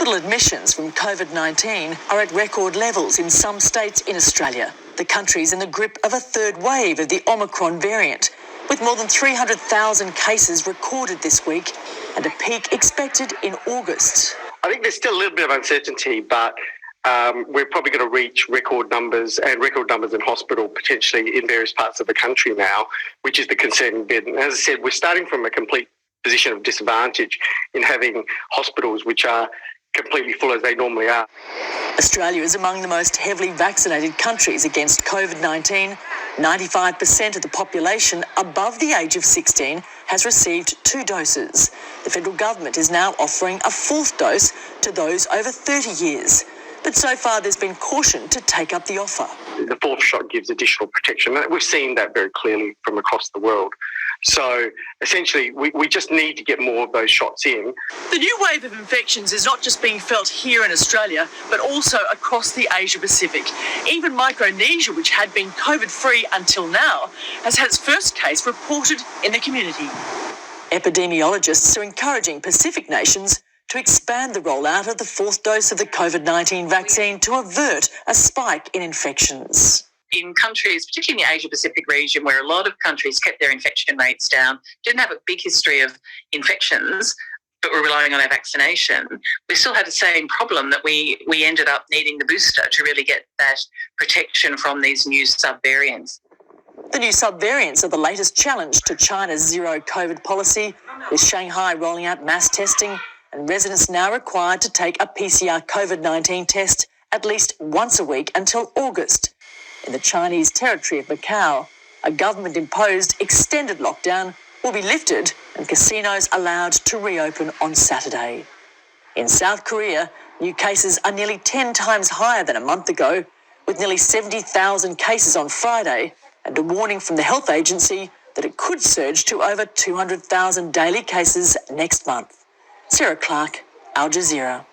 Hospital admissions from COVID-19 are at record levels in some states in Australia. The country's in the grip of a third wave of the Omicron variant, with more than 300,000 cases recorded this week and a peak expected in August. I think there's still a little bit of uncertainty, but we're probably going to reach record numbers in hospital potentially in various parts of the country now, which is the concerning bit. And as I said, we're starting from a complete position of disadvantage in having hospitals which are completely full as they normally are. Australia is among the most heavily vaccinated countries against COVID-19. 95% of the population above the age of 16 has received 2 doses. The federal government is now offering a 4th dose to those over 30 years. But so far there's been caution to take up the offer. The 4th shot gives additional protection. We've seen that very clearly from across the world. So essentially, we just need to get more of those shots in. The new wave of infections is not just being felt here in Australia, but also across the Asia-Pacific. Even Micronesia, which had been COVID-free until now, has had its first case reported in the community. Epidemiologists are encouraging Pacific nations to expand the rollout of the 4th dose of the COVID-19 vaccine to avert a spike in infections. In countries, particularly in the Asia-Pacific region, where a lot of countries kept their infection rates down, didn't have a big history of infections, but were relying on our vaccination, we still had the same problem that we ended up needing the booster to really get that protection from these new subvariants. The new subvariants are the latest challenge to China's zero COVID policy, with Shanghai rolling out mass testing and residents now required to take a PCR COVID-19 test at least once a week until August. In the Chinese territory of Macau, a government-imposed extended lockdown will be lifted and casinos allowed to reopen on Saturday. In South Korea, new cases are nearly 10 times higher than a month ago, with nearly 70,000 cases on Friday and a warning from the health agency that it could surge to over 200,000 daily cases next month. Sarah Clark, Al Jazeera.